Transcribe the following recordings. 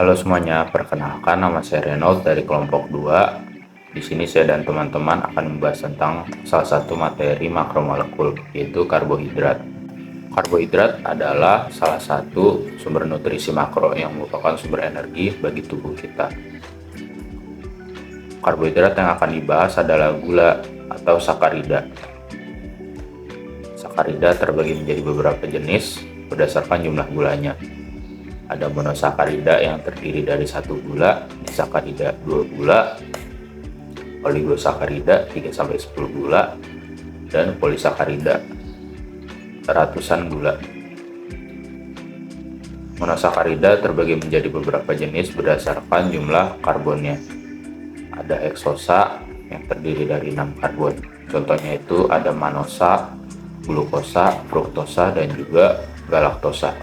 Halo semuanya, perkenalkan nama saya Renaud dari kelompok 2. Di sini saya dan teman-teman akan membahas tentang salah satu materi makromolekul, yaitu karbohidrat. Karbohidrat adalah salah satu sumber nutrisi makro yang merupakan sumber energi bagi tubuh kita. Karbohidrat yang akan dibahas adalah gula atau sakarida. Sakarida terbagi menjadi beberapa jenis berdasarkan jumlah gulanya. Ada monosakarida yang terdiri dari 1 gula, disakarida 2 gula, oligosakarida 3-10 gula, dan polisakarida ratusan gula. Monosakarida terbagi menjadi beberapa jenis berdasarkan jumlah karbonnya. Ada heksosa yang terdiri dari 6 karbon. Contohnya itu ada manosa, glukosa, fruktosa, dan juga galaktosa.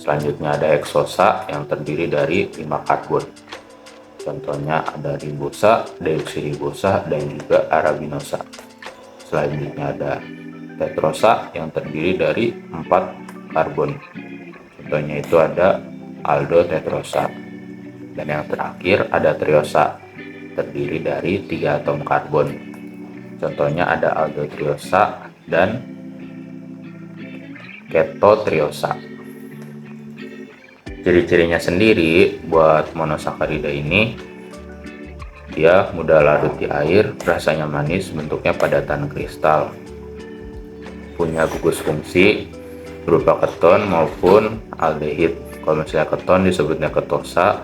Selanjutnya ada heksosa yang terdiri dari 5 karbon. Contohnya ada ribosa, deoksiribosa, dan juga arabinosa. Selanjutnya ada tetrosa yang terdiri dari 4 karbon. Contohnya itu ada aldotetrosa. Dan yang terakhir ada triosa, terdiri dari 3 atom karbon. Contohnya ada aldotriosa dan ketotriosa. Ciri-cirinya sendiri buat monosakarida ini, dia mudah larut di air, rasanya manis, bentuknya padatan kristal, punya gugus fungsi berupa keton maupun aldehid. Kalau misalnya keton disebutnya ketosa,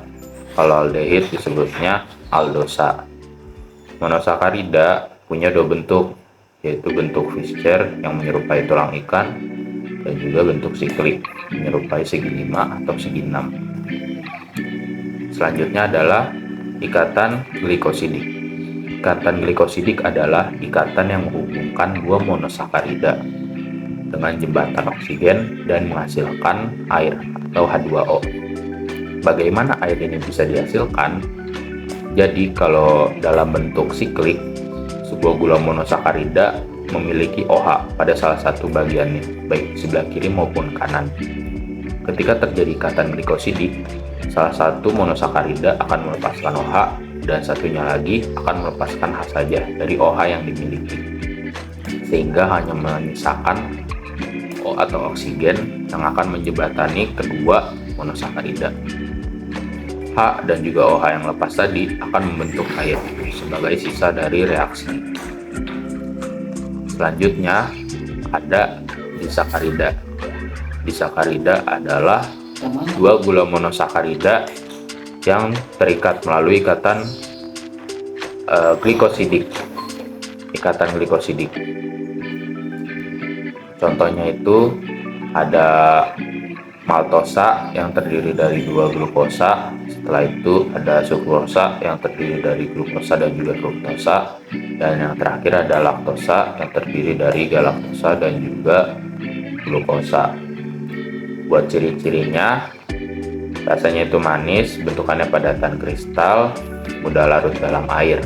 kalau aldehid disebutnya aldosa. Monosakarida punya 2 bentuk, yaitu bentuk Fischer yang menyerupai tulang ikan dan juga bentuk siklik menyerupai segi 5 atau segi 6. Selanjutnya adalah ikatan glikosidik. Ikatan glikosidik adalah ikatan yang menghubungkan 2 monosakarida dengan jembatan oksigen dan menghasilkan air atau H2O. Bagaimana air ini bisa dihasilkan? Jadi kalau dalam bentuk siklik, sebuah gula monosakarida memiliki OH pada salah satu bagiannya, baik sebelah kiri maupun kanan. Ketika terjadi ikatan glikosidik, salah satu monosakarida akan melepaskan OH dan satunya lagi akan melepaskan H saja dari OH yang dimiliki, sehingga hanya menyisakan O atau oksigen yang akan menjembatani kedua monosakarida. H dan juga OH yang lepas tadi akan membentuk air sebagai sisa dari reaksi. Selanjutnya ada disakarida. Disakarida adalah 2 gula monosakarida yang terikat melalui ikatan glikosidik. Ikatan glikosidik. Contohnya itu ada maltosa yang terdiri dari 2 glukosa. Setelah itu ada sukrosa yang terdiri dari glukosa dan juga fruktosa, dan yang terakhir ada laktosa yang terdiri dari galaktosa dan juga glukosa. Buat ciri-cirinya, rasanya itu manis, bentukannya padatan kristal, mudah larut dalam air.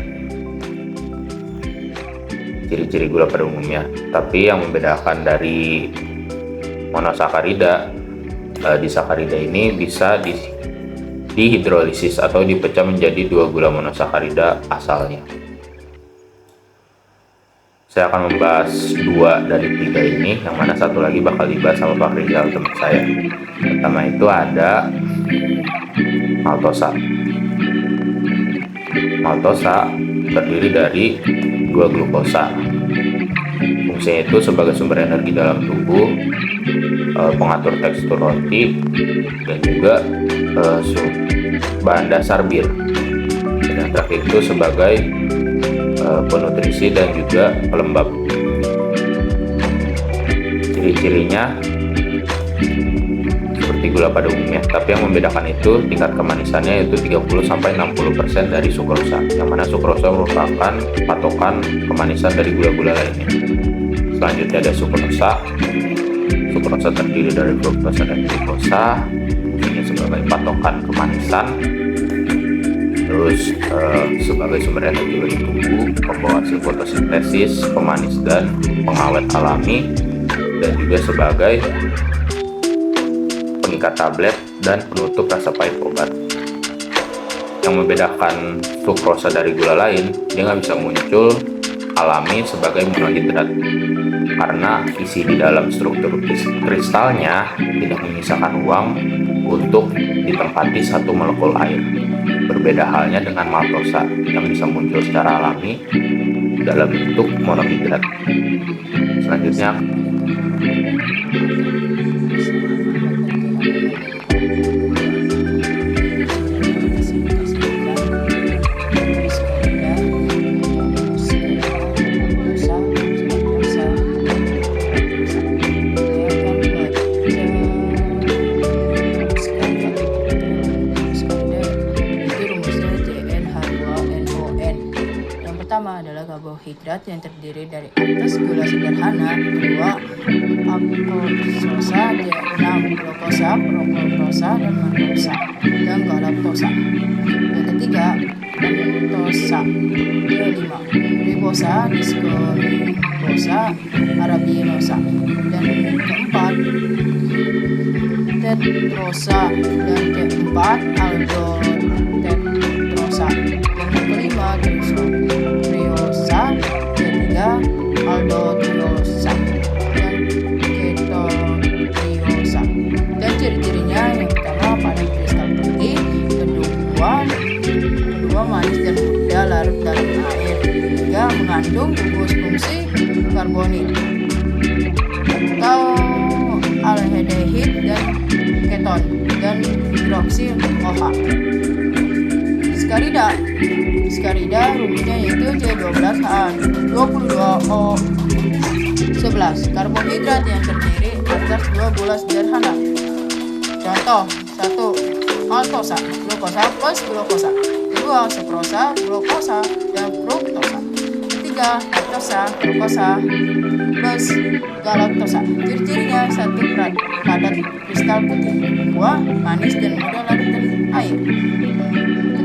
Ciri-ciri gula pada umumnya, tapi yang membedakan dari monosakarida, disakarida ini bisa dihidrolisis atau dipecah menjadi 2 gula monosakarida asalnya. Saya akan membahas 2 dari 3 ini, yang mana satu lagi bakal dibahas sama Pak Rizal, teman saya. Pertama itu ada maltosa. Maltosa terdiri dari 2 glukosa. Fungsinya itu sebagai sumber energi dalam tubuh, pengatur tekstur roti, dan juga bahan dasar bir. Dan yang terakhir itu sebagai penutrisi dan juga pelembab. Ciri-cirinya seperti gula pada umumnya, tapi yang membedakan itu tingkat kemanisannya yaitu 30-60% dari sukrosa, yang mana sukrosa merupakan patokan kemanisan dari gula-gula lainnya. Selanjutnya ada sukrosa. Sukrosa terdiri dari fruktosa dan glukosa, fungsinya sebagai patokan kemanisan, terus sebagai sumber energi bagi tubuh, pembawa hasil fotosintesis, pemanis dan pengawet alami, dan juga sebagai pengikat tablet dan penutup rasa pahit obat. Yang membedakan sukrosa dari gula lain, dia nggak bisa muncul alami sebagai monohidrat karena isi di dalam struktur kristalnya tidak menyisakan ruang untuk ditempati satu molekul air. Berbeda halnya dengan maltosa yang bisa muncul secara alami dalam bentuk monohidrat. Selanjutnya, pertama adalah karbohidrat yang terdiri dari atas gula sederhana, kedua apoksosa, keenam glukosa, fruktosa, dan maltosa, dan galaktosa. Yang ketiga pentosa, kelima ribosa, diskoribosa, arabinosa, dan keempat tetrosa, dan keempat aldotetrosa, yang kelima triosa, ketiga aldotriosa, dan ketotriosa. Dan ciri-cirinya yang pertama pada kristal putih, kedua manis dan mudah larut dalam air, ketiga mengandung gugus fungsi karbonil atau aldehyde dan keton dan hidroksil OH. Diskarida rumusnya yaitu C12H22O11, karbohidrat yang terdiri atas dua gula sederhana. Contoh 1. Maltosa, glukosa plus glukosa. Kedua, sukrosa, glukosa, dan fruktosa. Ketiga, laktosa, glukosa plus galaktosa. Ciri-cirinya 1. Padat kristal putih, 2. Manis dan mudah larut dalam air.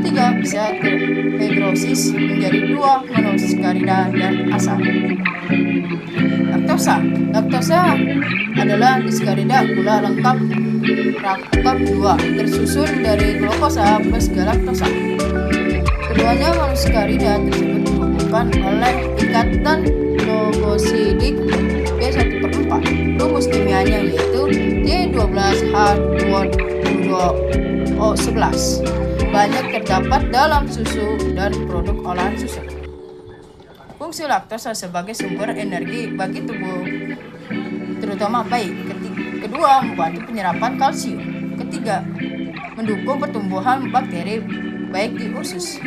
Ketiga, bisa terhidrosis menjadi 2 monoskarida dan asam. Laktosa adalah diskarida gula lengkap rakap 2 tersusun dari glukosa plus galaktosa. Keduanya monoskarida tersebut dihubungkan oleh ikatan glukosidik B1/4. Rumus kimianya yaitu C12H22O11. Banyak terdapat dalam susu dan produk olahan susu. Fungsi laktosa sebagai sumber energi bagi tubuh terutama bayi. Kedua, membantu penyerapan kalsium. Ketiga, mendukung pertumbuhan bakteri baik di usus.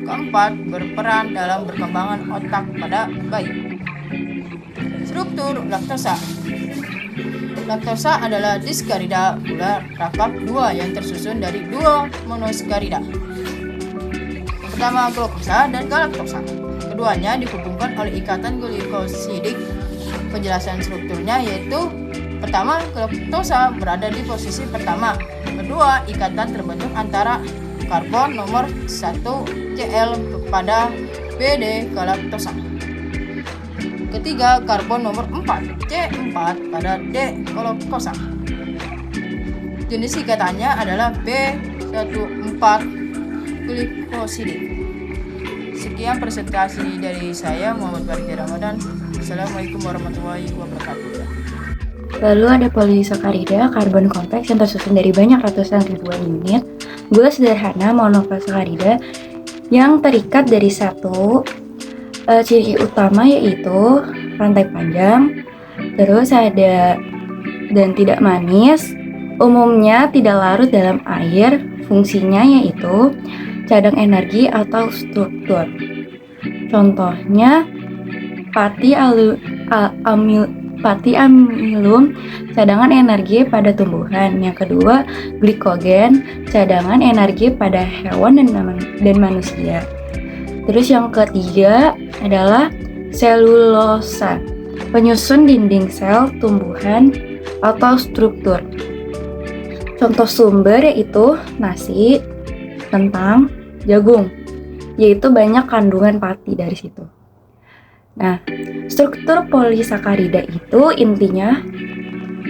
Keempat, berperan dalam perkembangan otak pada bayi. Struktur laktosa. Laktosa adalah diskarida gula rakap 2 yang tersusun dari 2 monoskarida. Yang pertama, glukosa dan galaktosa. Keduanya dihubungkan oleh ikatan glikosidik. Penjelasan strukturnya yaitu pertama, galaktosa berada di posisi pertama. Kedua, ikatan terbentuk antara karbon nomor 1 Cl pada BD galaktosa. Ketiga, karbon nomor 4 C4 pada D glukosa. Jenis ikatannya adalah B14 glikosidik. Sekian presentasi dari saya, Muhammad Faridi Ramadan. Assalamualaikum warahmatullahi wabarakatuh. Lalu ada polisakarida, karbon kompleks yang tersusun dari banyak ratusan ribuan unit gula sederhana monosakarida yang terikat dari satu ciri utama yaitu rantai panjang, terus ada dan tidak manis, umumnya tidak larut dalam air, fungsinya yaitu cadangan energi atau struktur. Contohnya pati amilum, cadangan energi pada tumbuhan. Yang kedua, glikogen, cadangan energi pada hewan dan manusia. Terus yang ketiga adalah selulosa, penyusun dinding sel tumbuhan atau struktur. Contoh sumber yaitu nasi, kentang, jagung, yaitu banyak kandungan pati dari situ. Nah, struktur polisakarida itu intinya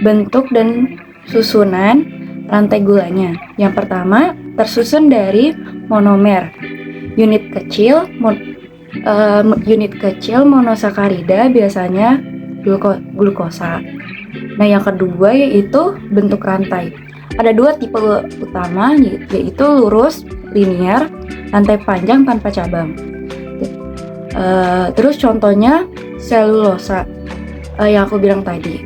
bentuk dan susunan rantai gulanya. Yang pertama tersusun dari monomer, unit kecil monosakarida, biasanya glukosa. Nah, yang kedua yaitu bentuk rantai. Ada dua tipe utama, yaitu lurus, linear, rantai panjang tanpa cabang. Terus contohnya selulosa, yang aku bilang tadi,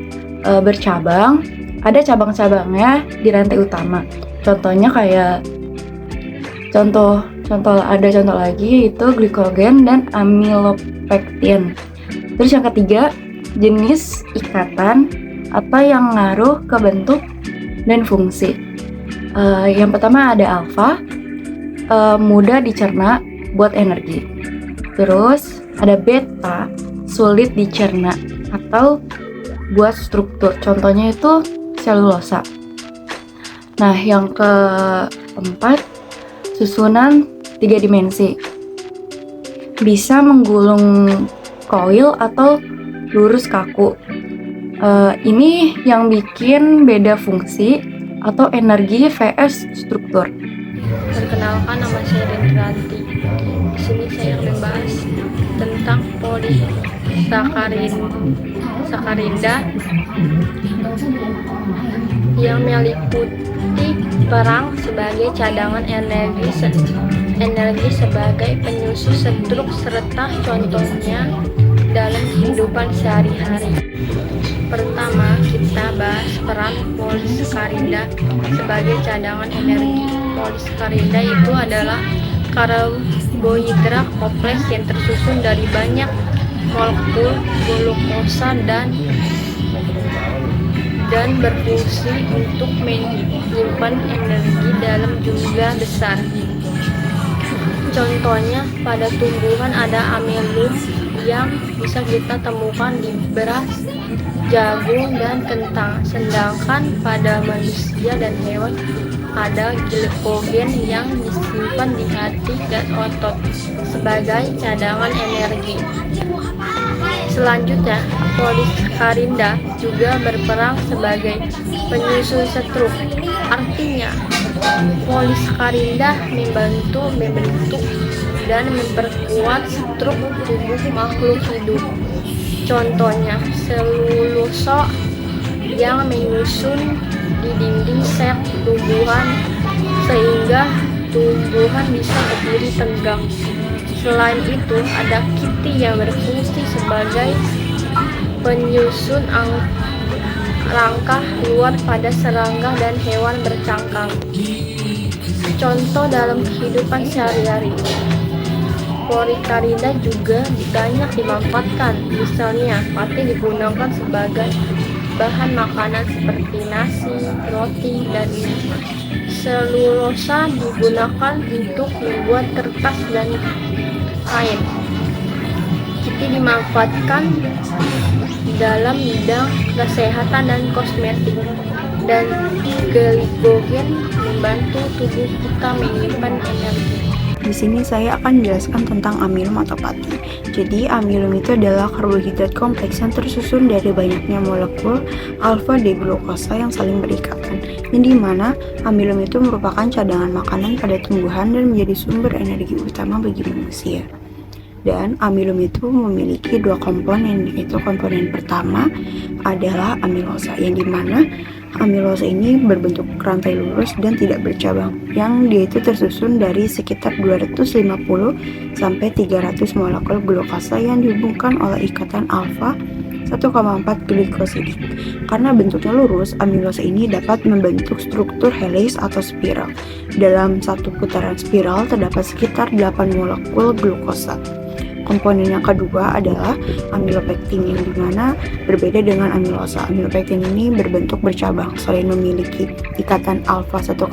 bercabang, ada cabang-cabangnya di rantai utama. Contohnya kayak contoh lagi yaitu glikogen dan amilopektin. Terus yang ketiga, jenis ikatan atau yang ngaruh ke bentuk dan fungsi. Yang pertama ada alfa, mudah dicerna buat energi. Terus ada beta, sulit dicerna atau buat struktur. Contohnya itu selulosa. Nah, yang keempat, susunan 3 dimensi. Bisa menggulung koil atau lurus kaku. Ini yang bikin beda fungsi atau energi vs struktur. Perkenalkan, nama saya Rendranti. Di sini saya akan membahas tentang polisakarida yang meliputi peran sebagai cadangan energi sebagai penyusun struktur serta contohnya dalam kehidupan sehari-hari. Pertama, kita bahas peran polisakarida sebagai cadangan energi. Polisakarida itu adalah karbohidrat kompleks yang tersusun dari banyak molekul glukosa dan berfungsi untuk menyimpan energi dalam jumlah besar. Contohnya pada tumbuhan ada amilum yang bisa kita temukan di beras, jagung, dan kentang. Sedangkan pada manusia dan hewan ada glikogen yang disimpan di hati dan otot sebagai cadangan energi. Selanjutnya, polisakarida juga berperan sebagai penyusun struktur. Artinya, polisakarida membentuk dan memperkuat struktur tubuh makhluk hidup. Contohnya, selulosa yang menyusun di dinding sel tumbuhan sehingga tumbuhan bisa berdiri tegak. Selain itu, ada kiti yang berfungsi sebagai penyusun rangka luar pada serangga dan hewan bercangkang. Contoh dalam kehidupan sehari-hari, polisakarida juga banyak dimanfaatkan. Misalnya, pati digunakan sebagai bahan makanan seperti nasi, roti, dan mie. Selulosa digunakan untuk membuat kertas dan kain. Kiti dimanfaatkan dalam bidang kesehatan dan kosmetik, dan glikogen membantu tubuh kita menyimpan energi. Di sini saya akan menjelaskan tentang amilum atau pati. Jadi, amilum itu adalah karbohidrat kompleks yang tersusun dari banyaknya molekul alfa-D-glukosa yang saling berikatan. Yang dimana amilum itu merupakan cadangan makanan pada tumbuhan dan menjadi sumber energi utama bagi manusia. Dan amilum itu memiliki dua komponen, yaitu komponen pertama adalah amilosa, yang dimana amilosa ini berbentuk rantai lurus dan tidak bercabang, yang dia itu tersusun dari sekitar 250 sampai 300 molekul glukosa yang dihubungkan oleh ikatan alfa 1,4 glikosidik. Karena bentuknya lurus, amilosa ini dapat membentuk struktur helix atau spiral. Dalam satu putaran spiral terdapat sekitar 8 molekul glukosa. Komponen yang kedua adalah amilopektin, yang dimana berbeda dengan amilosa. Amilopektin ini berbentuk bercabang, selain memiliki ikatan alfa 1,4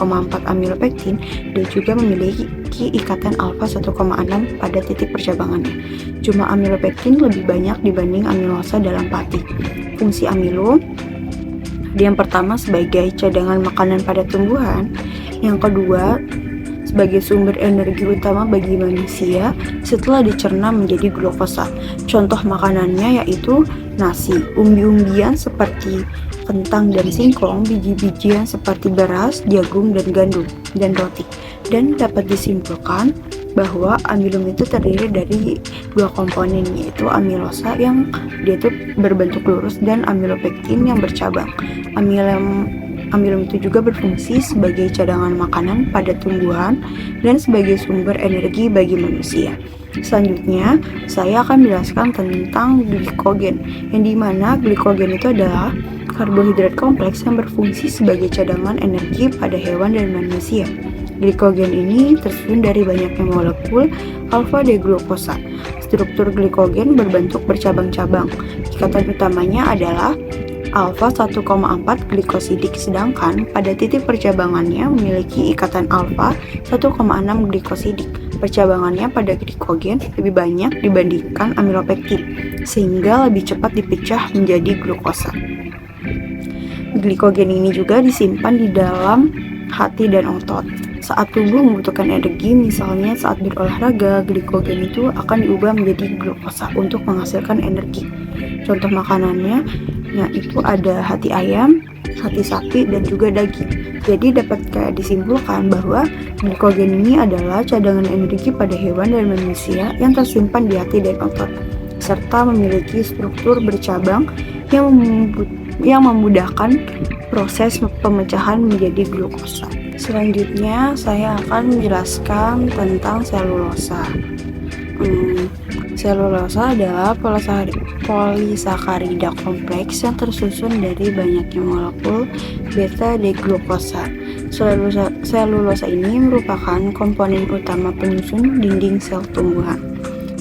amilopektin, dia juga memiliki ikatan alfa 1,6 pada titik percabangannya. Jumlah amilopektin lebih banyak dibanding amilosa dalam pati. Fungsi amilum, yang pertama sebagai cadangan makanan pada tumbuhan, yang kedua sebagai sumber energi utama bagi manusia setelah dicerna menjadi glukosa. Contoh makanannya yaitu nasi, umbi-umbian seperti kentang dan singkong, biji-bijian seperti beras, jagung, dan gandum, dan roti. Dan dapat disimpulkan bahwa amilum itu terdiri dari dua komponen, yaitu amilosa yang dia itu berbentuk lurus dan amilopektin yang bercabang. Amilum itu juga berfungsi sebagai cadangan makanan pada tumbuhan dan sebagai sumber energi bagi manusia. Selanjutnya, saya akan menjelaskan tentang glikogen, yang dimana glikogen itu adalah karbohidrat kompleks yang berfungsi sebagai cadangan energi pada hewan dan manusia. Glikogen ini tersusun dari banyaknya molekul alfa-D-glukosa. Struktur glikogen berbentuk bercabang-cabang. Ikatan utamanya adalah alfa 1,4 glikosidik, sedangkan pada titik percabangannya memiliki ikatan alfa 1,6 glikosidik. Percabangannya pada glikogen lebih banyak dibandingkan amilopektin, sehingga lebih cepat dipecah menjadi glukosa. Glikogen ini juga disimpan di dalam hati dan otot. Saat tubuh membutuhkan energi, misalnya saat berolahraga, glikogen itu akan diubah menjadi glukosa untuk menghasilkan energi. Contoh makanannya yaitu ada hati ayam, hati sapi, dan juga daging. Jadi dapat disimpulkan bahwa glikogen ini adalah cadangan energi pada hewan dan manusia yang tersimpan di hati dan otot, serta memiliki struktur bercabang yang memudahkan proses pemecahan menjadi glukosa. Selanjutnya, saya akan menjelaskan tentang selulosa. Selulosa adalah polisakarida kompleks yang tersusun dari banyaknya molekul beta-D-glukosa. Selulosa ini merupakan komponen utama penyusun dinding sel tumbuhan.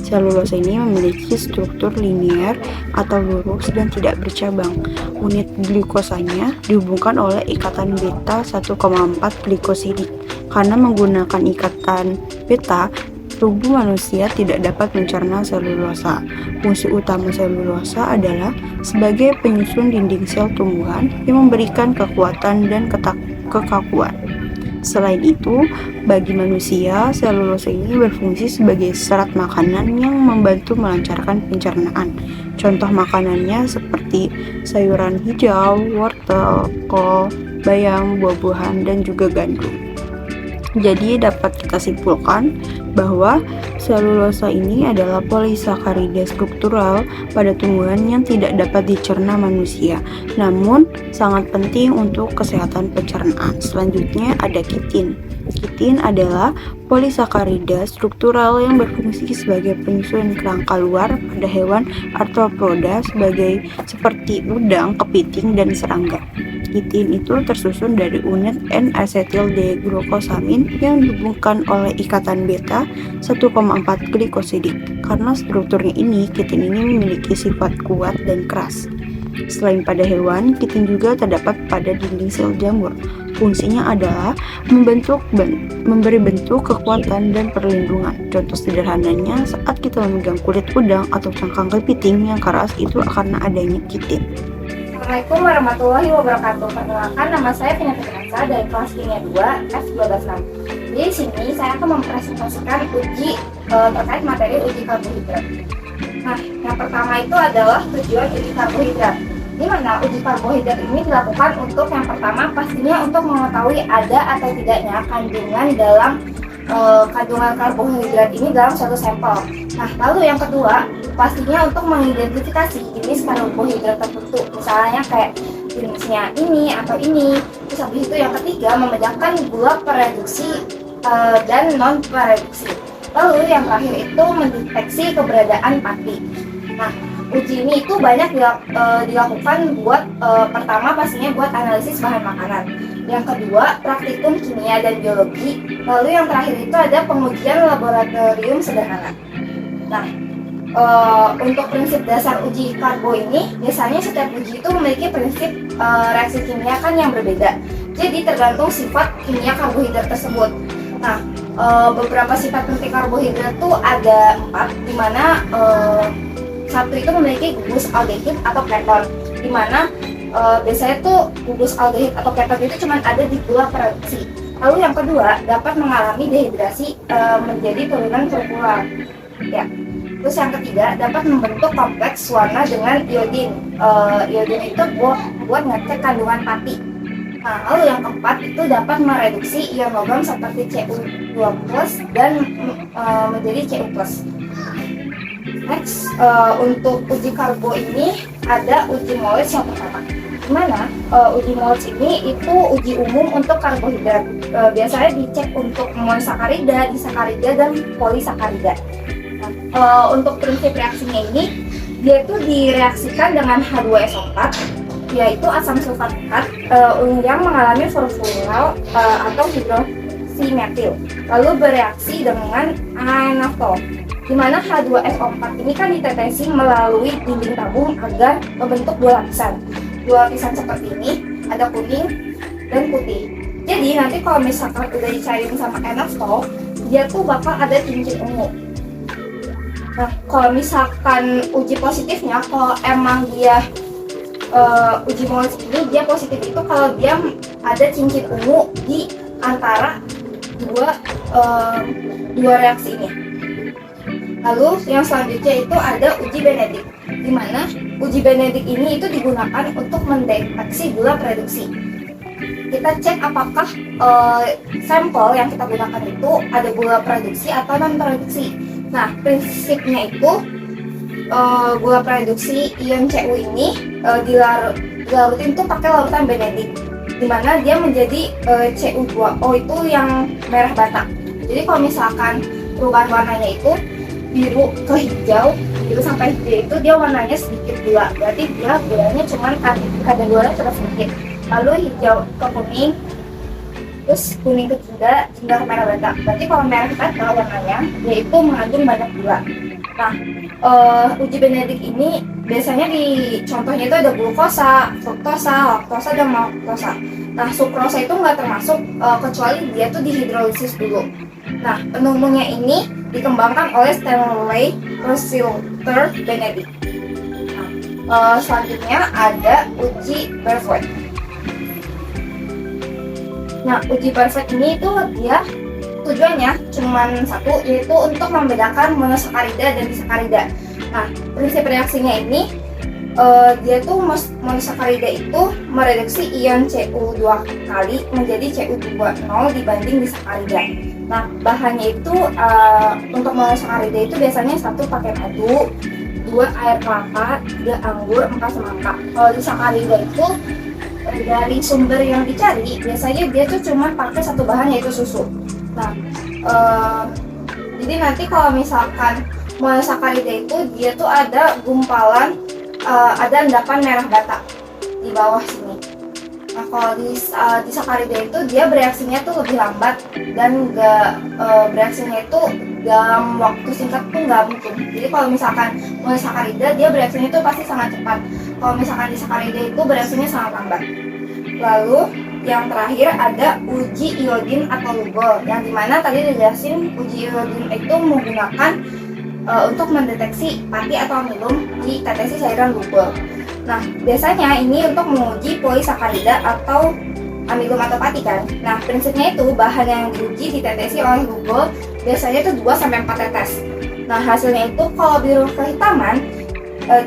Selulosa ini memiliki struktur linier atau lurus dan tidak bercabang. Unit glukosanya dihubungkan oleh ikatan beta 1,4 glikosidik. Karena menggunakan ikatan beta, tubuh manusia tidak dapat mencerna selulosa. Fungsi utama selulosa adalah sebagai penyusun dinding sel tumbuhan yang memberikan kekuatan dan kekakuan. Selain itu, bagi manusia, selulosa ini berfungsi sebagai serat makanan yang membantu melancarkan pencernaan. Contoh makanannya seperti sayuran hijau, wortel, kol, bayam, buah-buahan, dan juga gandum. Jadi dapat kita simpulkan bahwa selulosa ini adalah polisakarida struktural pada tumbuhan yang tidak dapat dicerna manusia, namun sangat penting untuk kesehatan pencernaan. Selanjutnya ada kitin. Kitin adalah polisakarida struktural yang berfungsi sebagai penyusun kerangka luar pada hewan arthropoda seperti udang, kepiting, dan serangga. Kitin itu tersusun dari unit N-asetil-D-glukosamin yang dihubungkan oleh ikatan beta 1,4 glikosidik. Karena strukturnya ini, kitin ini memiliki sifat kuat dan keras. Selain pada hewan, kitin juga terdapat pada dinding sel jamur. Fungsinya adalah memberi bentuk kekuatan dan perlindungan. Contoh sederhananya, saat kita memegang kulit udang atau cangkang kepiting yang keras, itu karena adanya kitin. Assalamualaikum warahmatullahi wabarakatuh. Perkenalkan, nama saya Pina Fitriansa dari kelas kimia 2 F126. Di sini saya akan mempresentasikan uji terkait materi uji karbohidrat. Nah, yang pertama itu adalah tujuan uji karbohidrat. Di mana uji karbohidrat ini dilakukan untuk yang pertama pastinya untuk mengetahui ada atau tidaknya kandungan dalam kandungan karbohidrat ini dalam suatu sampel. Nah, lalu yang kedua pastinya untuk mengidentifikasi jenis karbohidrat tertentu, misalnya kayak jenisnya ini atau ini. Terus habis itu yang ketiga membedakan gula pereduksi dan non pereduksi. Lalu yang terakhir itu mendeteksi keberadaan pati. Nah, uji ini itu banyak dilakukan buat pertama pastinya buat analisis bahan makanan. Yang kedua praktikum kimia dan biologi. Lalu yang terakhir itu ada pengujian laboratorium sederhana. Nah, untuk prinsip dasar uji karbo ini, biasanya setiap uji itu memiliki prinsip reaksi kimia kan yang berbeda. Jadi tergantung sifat kimia karbohidrat tersebut. Nah, beberapa sifat penting karbohidrat itu ada 4, di mana satu itu memiliki gugus aldehid atau keton, di mana biasanya tuh gugus aldehid atau keton itu cuma ada di gula pereduksi. Lalu yang kedua dapat mengalami dehidrasi menjadi turunan molekular. Ya. Terus yang ketiga, dapat membentuk kompleks warna dengan iodin. Iodin itu buat ngecek kandungan pati. Nah, lalu yang keempat itu dapat mereduksi ion logam seperti Cu2+ dan menjadi Cu+. Next, untuk uji karbo ini ada uji Moles yang pertama. Dimana uji Moles ini itu uji umum untuk karbohidrat. Biasanya dicek untuk monosakarida, disakarida, dan polisakarida. Untuk prinsip reaksinya ini, dia itu direaksikan dengan H2SO4, yaitu asam sulfatat yang mengalami furfural atau hidroksimetil, lalu bereaksi dengan aenaftol, di mana H2SO4 ini kan ditetesi melalui dinding tabung agar membentuk dua lapisan. Dua lapisan seperti ini, ada kuning dan putih. Jadi nanti kalau misalkan udah dicairin sama aenaftol, dia tuh bakal ada cincin ungu. Nah, kalau misalkan uji positifnya, kalau emang dia uji Moles ini dia positif itu kalau dia ada cincin ungu di antara dua reaksi ini. Lalu yang selanjutnya itu ada uji Benedict, di mana uji Benedict ini itu digunakan untuk mendeteksi gula reduksi. Kita cek apakah sampel yang kita gunakan itu ada gula reduksi atau non reduksi. Nah, prinsipnya itu gula reduksi ion Cu ini dilarutin tuh pakai larutan Benedict, di mana dia menjadi Cu2O itu yang merah bata. Jadi kalau misalkan perubahan warnanya itu biru ke hijau, biru sampai hijau itu dia warnanya sedikit gula, berarti dia gulanya cuma kadar gulanya terus sedikit. Lalu hijau ke kuning, terus kuning ke jingga ke merah bata. Berarti kalau merah bata warnanya yaitu mengandung banyak gula. Nah, uji Benedict ini biasanya di contohnya itu ada glukosa, fruktosa, laktosa, dan maltosa. Nah, sukrosa itu nggak termasuk kecuali dia tuh dihidrolisis dulu. Nah, penemunya ini dikembangkan oleh Stanley Rossiter Benedict. Nah, selanjutnya ada uji Barfoed. Nah, uji Barfoed ini itu dia tujuannya cuma satu, yaitu untuk membedakan monosakarida dan disakarida. Nah, prinsip reaksinya ini dia tuh monosakarida itu mereduksi ion Cu2 kali menjadi Cu20 dibanding disakarida. Nah, bahannya itu untuk monosakarida itu biasanya satu pakai madu, 2 air kelapa, 3 anggur, 4 semangka. Kalau disakarida itu dari sumber yang dicari biasanya dia tuh cuma pakai satu bahan yaitu susu. Nah, jadi nanti kalau misalkan monosakarida itu dia tuh ada gumpalan, ada endapan merah bata di bawah sini. Nah, kalau di sakarida itu dia bereaksinya tuh lebih lambat dan bereaksinya itu dalam waktu singkat tuh nggak mungkin. Jadi kalau misalkan monosakarida dia bereaksinya itu pasti sangat cepat. Kalau misalkan di sakarida itu bereaksinya sangat lambat. Lalu yang terakhir ada uji iodin atau Lugol, yang dimana tadi dijelasin uji iodin itu menggunakan untuk mendeteksi pati atau amilum di tetesi cairan Lugol. Nah, biasanya ini untuk menguji polisakarida atau amilum atau pati kan. Nah, prinsipnya itu bahan yang diuji ditetesi oleh Lugol biasanya itu 2-4 tetes. Nah, hasilnya itu kalau biru kehitaman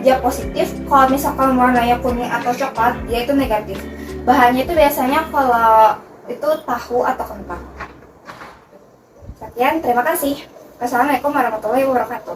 dia positif, kalau misalkan warnanya kuning atau coklat dia itu negatif. Bahannya itu biasanya kalau itu tahu atau kentang. Sekian, terima kasih. Wassalamualaikum warahmatullahi wabarakatuh.